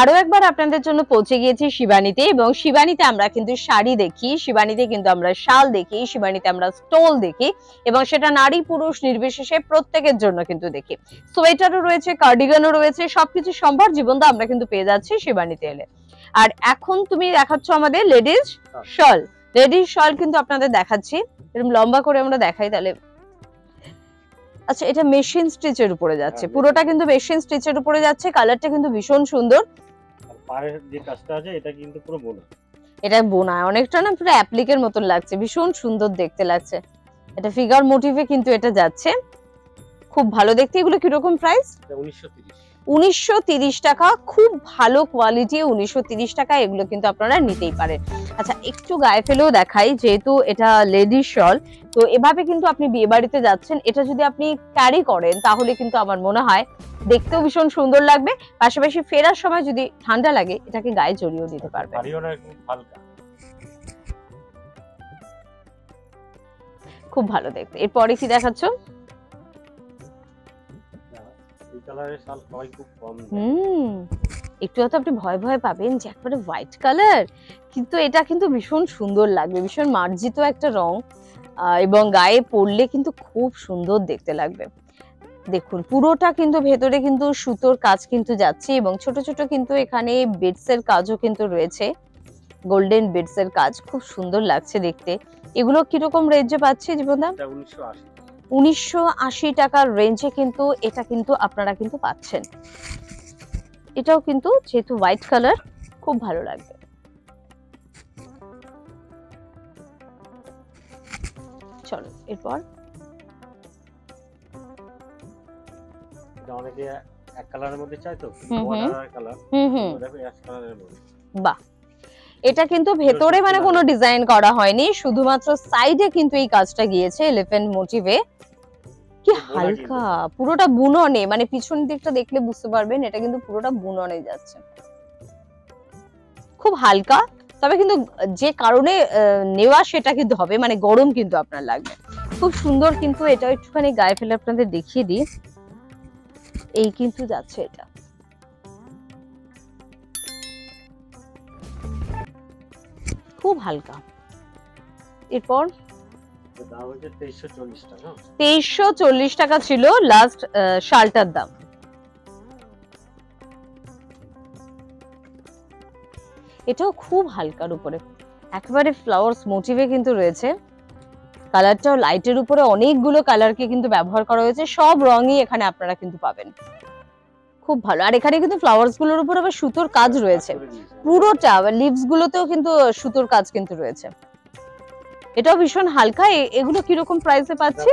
আরো একবার আপনাদের জন্য পৌঁছে গিয়েছি শিবানীতে, এবং শিবানীতে আমরা কিন্তু শাড়ি দেখি, শিবানীতে কিন্তু আমরা শাল দেখি, শিবানীতে আমরা স্টোল দেখি, এবং সেটা নারী পুরুষ নির্বিশেষে প্রত্যেকের জন্য কিন্তু দেখি। সোয়েটারও রয়েছে, কার্ডিগানও রয়েছে, সবকিছু সম্ভার জীবনদা আমরা কিন্তু পেয়ে যাচ্ছি শিবানীতে এলে। আর এখন তুমি দেখাচ্ছ আমাদের লেডিস শল, লেডিস শল কিন্তু আপনাদের দেখাচ্ছি, এরকম লম্বা করে আমরা দেখাই তাহলে। আচ্ছা, এটা মেশিন স্টিচের উপরে যাচ্ছে, পুরোটা কিন্তু মেশিন স্টিচের উপরে যাচ্ছে, কালারটা কিন্তু ভীষণ সুন্দর। পাড়ের যে কাজটা আছে এটা কিন্তু পুরো বোনা, এটা বোনা, অনেকটা না পুরো অ্যাপ্লিকের মতন লাগছে, ভীষণ সুন্দর দেখতে লাগছে। এটা ফিগার মোটিভে কিন্তু এটা যাচ্ছে, খুব ভালো দেখতে। এগুলো কিরকম প্রাইস? 1930 টাকা, খুব ভালো কোয়ালিটি, 1930 টাকা, এগুলো কিন্তু আপনারা নিতেই পারেন। আচ্ছা, একটু গায়ে ফেলেও দেখাই, যেহেতু এটা লেডিস শল, তো এভাবে কিন্তু আপনি বিয়ে বাড়িতে যাচ্ছেন, এটা যদি আপনি ক্যারি করেন তাহলে কিন্তু আমার মনে হয় দেখতেও ভীষণ সুন্দর লাগবে, পাশাপাশি ফেরার সময় যদি ঠান্ডা লাগে এটাকে গায়ে জড়িয়েও দিতে পারবেন। খুব ভালো দেখতে। এরপরে কি দেখাচ্ছ? একটু হয়তো আপনি ভয় ভয় পাবেন যে একবারে হোয়াইট কালার, কিন্তু এটা কিন্তু ভীষণ সুন্দর লাগবে, ভীষণ মার্জিত একটা রং, এবং গায়ে পরলে কিন্তু খুব সুন্দর দেখতে লাগবে। দেখুন পুরোটা কিন্তু ভেতরে কিন্তু সুতোর কাজ কিন্তু যাচ্ছে, এবং ছোট ছোট কিন্তু এখানে বিটস এর কাজও কিন্তু রয়েছে, গোল্ডেন বিটস এর কাজ, খুব সুন্দর লাগছে দেখতে। এগুলো কিরকম রেঞ্জে পাচ্ছি জীবনদা? 1980 টাকার রেঞ্জে কিন্তু এটা কিন্তু আপনারা কিন্তু পাচ্ছেন। এটাও কিন্তু যেহেতু হোয়াইট কালার, খুব ভালো লাগবে। চলো এরপর অনেকে এক কালারের মধ্যে চায়, তো বর্ডার কালার, দেখো অ্যাশ কালারের মধ্যে। বাহ, এটা কিন্তু ভেতরে মানে কোনো ডিজাইন করা হয়নি, শুধুমাত্র সাইডে কিন্তু এই কাজটা গিয়েছে এলিফ্যান্ট মোটিভে। কি হালকা, পুরোটা বুননে, মানে পিছন দিকটা দেখলে বুঝতে পারবেন এটা কিন্তু পুরোটা বুননে যাচ্ছে, খুব হালকা। তবে কিন্তু যে কারণে নেওয়া সেটা কিন্তু হবে, মানে গরম কিন্তু আপনার লাগবে। খুব সুন্দর, কিন্তু এটা একটুখানি গায়ে ফেলে আপনাদের দেখিয়ে দিই, এই কিন্তু যাচ্ছে এটা। খুব হালকা। এরপর 2340 টাকা ছিল লাস্ট শালটার দাম। এটাও খুব হালকার উপরে, একেবারে ফ্লাওয়ার্স মোটিভে কিন্তু রয়েছে, কালারটাও লাইটের উপরে, অনেকগুলো কালারকে কিন্তু ব্যবহার করা হয়েছে, সব রঙই এখানে আপনারা কিন্তু পাবেন, খুব ভালো। আর এখানে কিন্তু ফ্লাওয়ার্স গুলোর উপর আবার সুতোর কাজ রয়েছে, পুরোটা লিভস গুলোতেও কিন্তু সুতোর কাজ কিন্তু রয়েছে। এটাও ভীষণ হালকা। এগুলো কিরকম প্রাইসে পাচ্ছি?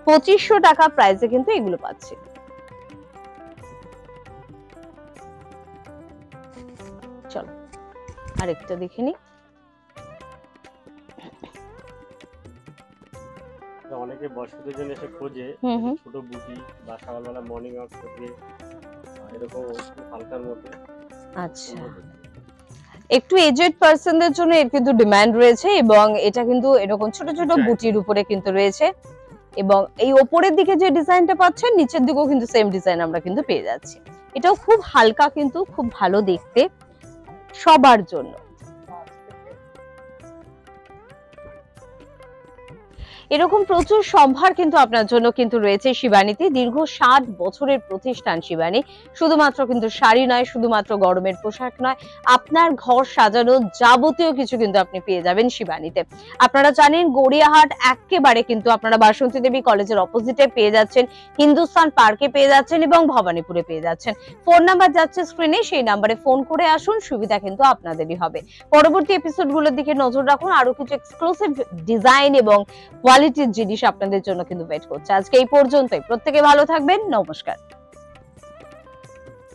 2500 টাকা প্রাইসে কিন্তু এগুলো পাচ্ছি। চলো আরেকটা দেখে নি। অনেকে বয়স্কদের জন্য এসে খোঁজে ছোট বুটি বা সকালবেলা মর্নিং ওয়াক করতে, এরকম হালকার মধ্যে। আচ্ছা, একটু এজেড পারসনদের জন্য এর কিন্তু ডিমান্ড রয়েছে, এবং এটা কিন্তু এরকম ছোট ছোট বুটির উপরে কিন্তু রয়েছে, এবং এই ওপরের দিকে যে ডিজাইনটা পাচ্ছেন নিচের দিকেও কিন্তু সেম ডিজাইন আমরা কিন্তু পেয়ে যাচ্ছি। এটাও খুব হালকা, কিন্তু খুব ভালো দেখতে, সবার জন্য। এরকম প্রচুর সম্ভার কিন্তু আপনার জন্য কিন্তু রয়েছে শিবানীতে। দীর্ঘ 60 বছরের প্রতিষ্ঠান শিবানী, শুধুমাত্র কিন্তু শাড়ি নয়, শুধুমাত্র গরমের পোশাক নয়, আপনার ঘর সাজানো যাবতীয় কিছু কিন্তু আপনি পেয়ে যাবেন শিবানীতে। আপনারা জানেন গড়িয়াহাট একেবারে কিন্তু আপনারা বাসন্তী দেবী কলেজের অপোজিটে পেয়ে যাচ্ছেন, হিন্দুস্তান পার্কে পেয়ে যাচ্ছেন, এবং ভবানীপুরে পেয়ে যাচ্ছেন। ফোন নাম্বার যাচ্ছে স্ক্রিনে, সেই নাম্বারে ফোন করে আসুন, সুবিধা কিন্তু আপনাদেরই হবে। পরবর্তী এপিসোডগুলোর দিকে নজর রাখুন, আরো কিছু এক্সক্লুসিভ ডিজাইন এবং কোয়ালিটির জিনিস আপনাদের জন্য কিন্তু ওয়েট করছে। আজকে এই পর্যন্তই, প্রত্যেকে ভালো থাকবেন, নমস্কার।